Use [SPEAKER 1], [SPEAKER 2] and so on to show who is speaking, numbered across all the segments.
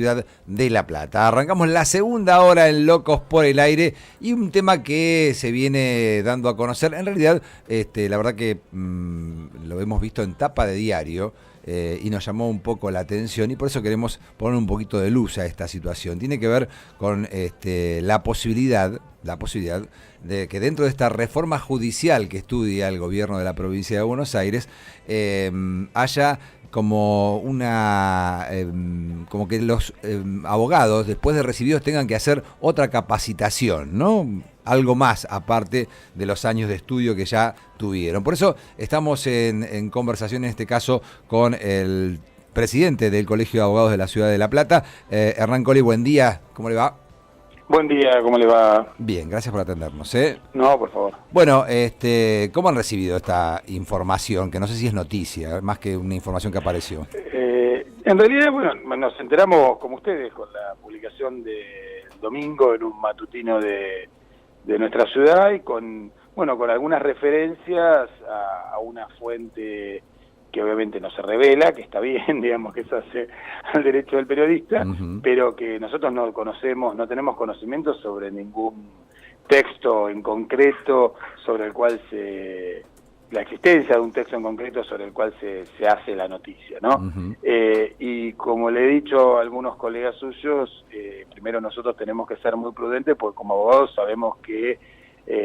[SPEAKER 1] ciudad de La Plata. Arrancamos la segunda hora en Locos por el Aire y un tema que se viene dando a conocer. En realidad, la verdad que lo hemos visto en tapa de diario y nos llamó un poco la atención y por eso queremos poner un poquito de luz a esta situación. Tiene que ver con la posibilidad de que dentro de esta reforma judicial que estudia el gobierno de la provincia de Buenos Aires haya como como que los abogados después de recibidos tengan que hacer otra capacitación, ¿no? Algo más aparte de los años de estudio que ya tuvieron. Por eso estamos en conversación en este caso con el presidente del Colegio de Abogados de la Ciudad de La Plata, Hernán Coli. Buen día, ¿cómo le va?
[SPEAKER 2] Buen día, ¿cómo le va?
[SPEAKER 1] Bien, gracias por atendernos.
[SPEAKER 2] No, por favor.
[SPEAKER 1] Bueno, ¿cómo han recibido esta información? Que no sé si es noticia, más que una información que apareció.
[SPEAKER 2] En realidad, bueno, nos enteramos, como ustedes, con la publicación del domingo en un matutino de nuestra ciudad y con algunas referencias a una fuente que obviamente no se revela, que está bien, digamos, que eso hace al derecho del periodista, pero que nosotros no conocemos, no tenemos conocimiento sobre ningún texto en concreto sobre el cual la existencia de un texto en concreto sobre el cual se hace la noticia, ¿no? Y como le he dicho a algunos colegas suyos, primero nosotros tenemos que ser muy prudentes porque como abogados sabemos que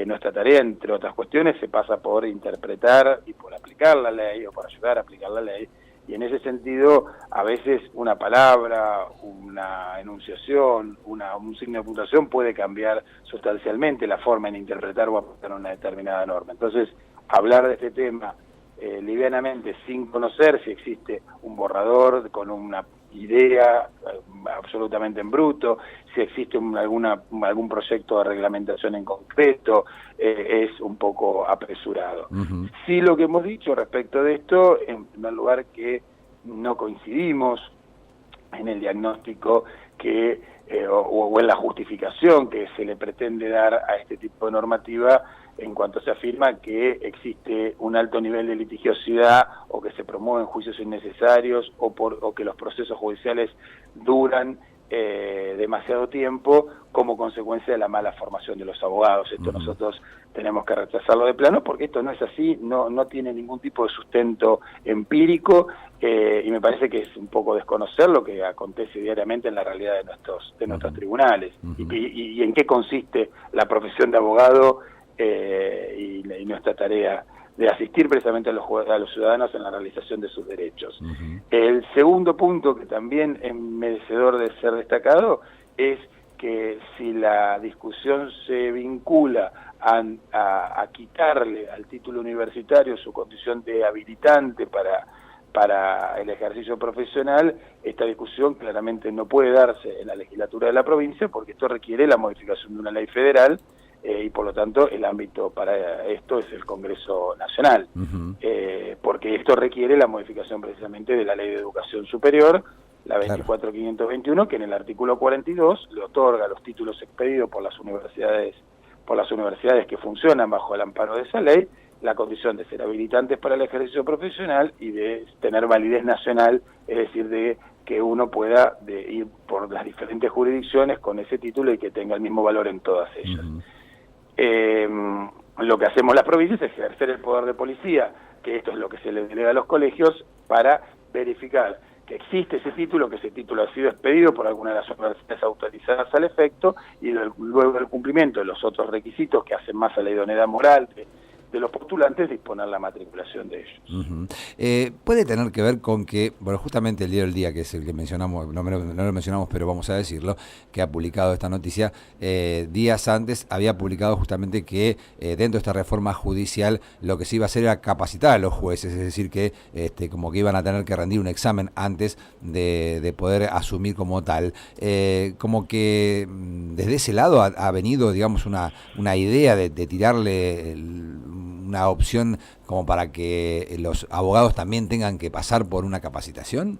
[SPEAKER 2] nuestra tarea, entre otras cuestiones, se pasa por interpretar y por aplicar la ley o por ayudar a aplicar la ley. Y en ese sentido, a veces una palabra, una enunciación, un signo de puntuación puede cambiar sustancialmente la forma en interpretar o aplicar una determinada norma. Entonces, hablar de este tema livianamente, sin conocer si existe un borrador con una idea absolutamente en bruto, si existe algún proyecto de reglamentación en concreto, es un poco apresurado. Sí, lo que hemos dicho respecto de esto, en primer lugar, que no coincidimos en el diagnóstico que o en la justificación que se le pretende dar a este tipo de normativa en cuanto se afirma que existe un alto nivel de litigiosidad o que se promueven juicios innecesarios o que los procesos judiciales duran demasiado tiempo como consecuencia de la mala formación de los abogados. Esto nosotros tenemos que rechazarlo de plano porque esto no es así, no tiene ningún tipo de sustento empírico y me parece que es un poco desconocer lo que acontece diariamente en la realidad de nuestros tribunales y en qué consiste la profesión de abogado y nuestra tarea de asistir precisamente a los ciudadanos en la realización de sus derechos. El segundo punto que también es merecedor de ser destacado es que si la discusión se vincula a quitarle al título universitario su condición de habilitante para el ejercicio profesional, esta discusión claramente no puede darse en la legislatura de la provincia porque esto requiere la modificación de una ley federal y por lo tanto el ámbito para esto es el Congreso Nacional, porque esto requiere la modificación precisamente de la Ley de Educación Superior, la 24.521, que en el artículo 42 le otorga los títulos expedidos por las universidades que funcionan bajo el amparo de esa ley, la condición de ser habilitantes para el ejercicio profesional y de tener validez nacional, es decir, de que uno pueda ir por las diferentes jurisdicciones con ese título y que tenga el mismo valor en todas ellas. Lo que hacemos las provincias es ejercer el poder de policía, que esto es lo que se le delega a los colegios, para verificar que existe ese título, que ese título ha sido expedido por alguna de las universidades autorizadas al efecto, y luego del cumplimiento de los otros requisitos que hacen más a la idoneidad moral de los postulantes, disponer la matriculación de ellos.
[SPEAKER 1] Puede tener que ver con que, bueno, justamente el diario El Día, que es el que mencionamos, no lo mencionamos, pero vamos a decirlo, que ha publicado esta noticia, días antes había publicado justamente que dentro de esta reforma judicial lo que se iba a hacer era capacitar a los jueces, es decir, que como que iban a tener que rendir un examen antes de poder asumir como tal. Como que desde ese lado ha venido, digamos, una idea de tirarle una opción como para que los abogados también tengan que pasar por una capacitación?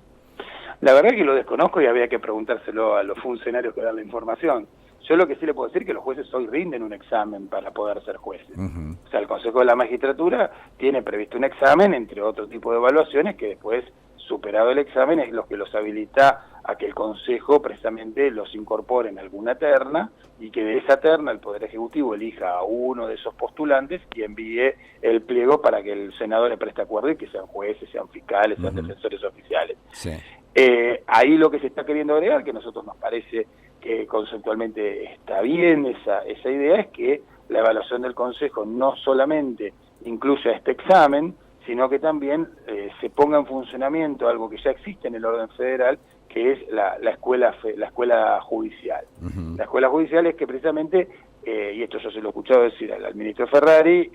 [SPEAKER 2] La verdad que lo desconozco y había que preguntárselo a los funcionarios que dan la información. Yo lo que sí le puedo decir es que los jueces hoy rinden un examen para poder ser jueces. O sea, el Consejo de la Magistratura tiene previsto un examen, entre otro tipo de evaluaciones, que después, superado el examen, es lo que los habilita a que el Consejo precisamente los incorpore en alguna terna y que de esa terna el Poder Ejecutivo elija a uno de esos postulantes y envíe el pliego para que el Senado le preste acuerdo y que sean jueces, sean fiscales, sean defensores oficiales.
[SPEAKER 1] Sí.
[SPEAKER 2] Ahí lo que se está queriendo agregar, que a nosotros nos parece que conceptualmente está bien esa idea, es que la evaluación del Consejo no solamente incluya este examen, sino que también se ponga en funcionamiento algo que ya existe en el orden federal, que es la escuela judicial. La escuela judicial es que precisamente, y esto yo se lo he escuchado decir al ministro Ferrari,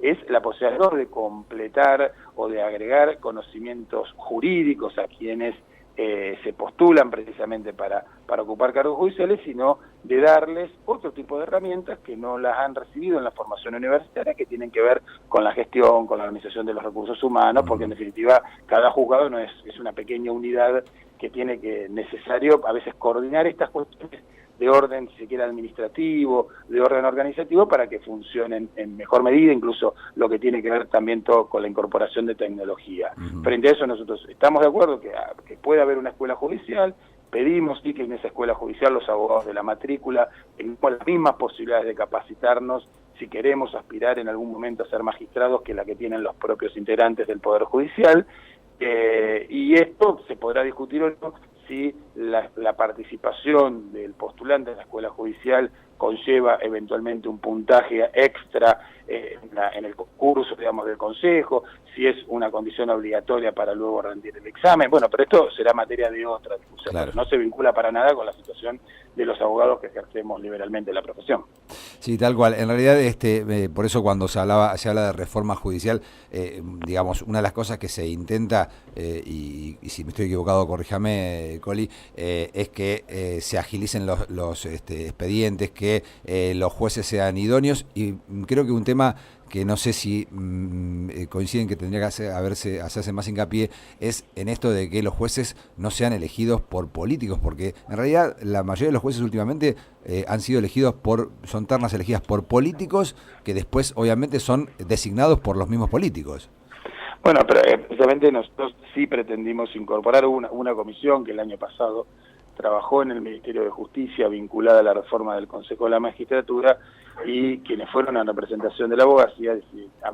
[SPEAKER 2] es la posibilidad de completar o de agregar conocimientos jurídicos a quienes se postulan precisamente para ocupar cargos judiciales, sino de darles otro tipo de herramientas que no las han recibido en la formación universitaria, que tienen que ver con la gestión, con la organización de los recursos humanos, porque en definitiva cada juzgado no es una pequeña unidad que tiene que necesario a veces coordinar estas cuestiones de orden, si se quiere, administrativo, de orden organizativo, para que funcionen en mejor medida, incluso lo que tiene que ver también todo con la incorporación de tecnología. Frente a eso nosotros estamos de acuerdo que puede haber una escuela judicial, pedimos sí que en esa escuela judicial los abogados de la matrícula tengamos las mismas posibilidades de capacitarnos si queremos aspirar en algún momento a ser magistrados que la que tienen los propios integrantes del Poder Judicial, y esto se podrá discutir o no si la participación del postulante en la escuela judicial conlleva eventualmente un puntaje extra en el concurso, digamos, del Consejo, si es una condición obligatoria para luego rendir el examen. Bueno, pero esto será materia de otra discusión. Claro. No se vincula para nada con la situación de los abogados que ejercemos liberalmente la profesión.
[SPEAKER 1] Sí, tal cual. En realidad, por eso cuando se habla de reforma judicial, digamos, una de las cosas que se intenta, y si me estoy equivocado, corríjame, Coli, es que se agilicen los expedientes, que los jueces sean idóneos, y creo que un tema que no sé si coinciden que tendría que hacerse más hincapié, es en esto de que los jueces no sean elegidos por políticos, porque en realidad la mayoría de los jueces últimamente han sido elegidos son ternas elegidas por políticos que después obviamente son designados por los mismos políticos.
[SPEAKER 2] Bueno, pero precisamente nosotros sí pretendimos incorporar una comisión que el año pasado trabajó en el Ministerio de Justicia vinculada a la reforma del Consejo de la Magistratura, y quienes fueron en representación de la abogacía,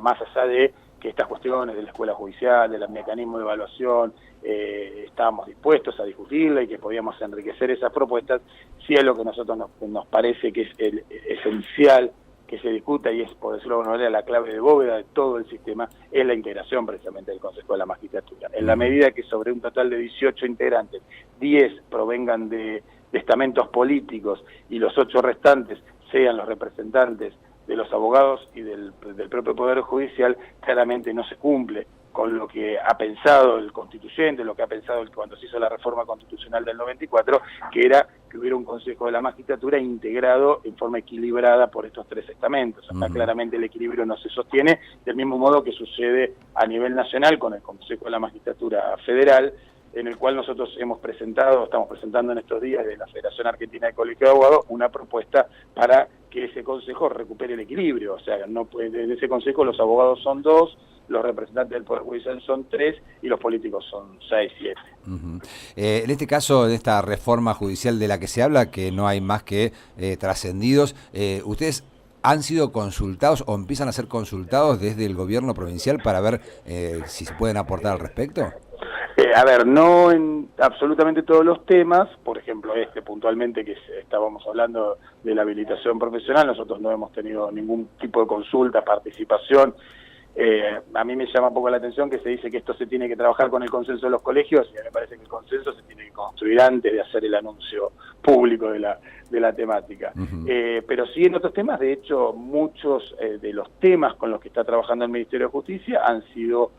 [SPEAKER 2] más allá de que estas cuestiones de la escuela judicial, del mecanismo de evaluación, estábamos dispuestos a discutirla y que podíamos enriquecer esas propuestas, sí es lo que a nosotros nos parece que es esencial que se discuta, y es, por decirlo de alguna manera, la clave de bóveda de todo el sistema, es la integración precisamente del Consejo de la Magistratura. En la medida que sobre un total de 18 integrantes, 10 provengan de estamentos políticos y los 8 restantes sean los representantes de los abogados y del propio Poder Judicial, claramente no se cumple con lo que ha pensado el constituyente, lo que ha pensado cuando se hizo la reforma constitucional del 94, que era que hubiera un Consejo de la Magistratura integrado en forma equilibrada por estos 3 estamentos. Acá claramente el equilibrio no se sostiene, del mismo modo que sucede a nivel nacional con el Consejo de la Magistratura Federal, en el cual nosotros estamos presentando en estos días de la Federación Argentina de Colegios de Abogados una propuesta para que ese consejo recupere el equilibrio. O sea, en ese consejo los abogados son 2, los representantes del Poder Judicial son 3 y los políticos son 6, 7.
[SPEAKER 1] En este caso, de esta reforma judicial de la que se habla, que no hay más que trascendidos, ¿ustedes han sido consultados o empiezan a ser consultados desde el gobierno provincial para ver si se pueden aportar al respecto?
[SPEAKER 2] No en absolutamente todos los temas, por ejemplo puntualmente que estábamos hablando de la habilitación profesional, nosotros no hemos tenido ningún tipo de consulta, participación. A mí me llama un poco la atención que se dice que esto se tiene que trabajar con el consenso de los colegios, y a mí me parece que el consenso se tiene que construir antes de hacer el anuncio público de la temática. Pero sí en otros temas, de hecho, muchos de los temas con los que está trabajando el Ministerio de Justicia han sido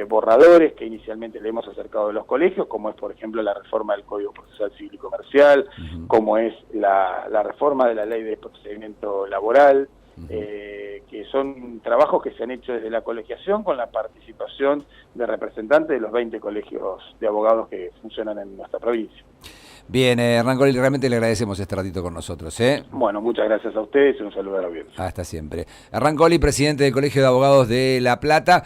[SPEAKER 2] borradores que inicialmente le hemos acercado de los colegios, como es, por ejemplo, la reforma del Código Procesal Civil y Comercial, como es la reforma de la Ley de Procedimiento Laboral, que son trabajos que se han hecho desde la colegiación con la participación de representantes de los 20 colegios de abogados que funcionan en nuestra provincia.
[SPEAKER 1] Bien, Hernán Coli, realmente le agradecemos este ratito con nosotros.
[SPEAKER 2] Bueno, muchas gracias a ustedes y un saludo a la audiencia.
[SPEAKER 1] Hasta siempre. Hernán Coli, presidente del Colegio de Abogados de La Plata.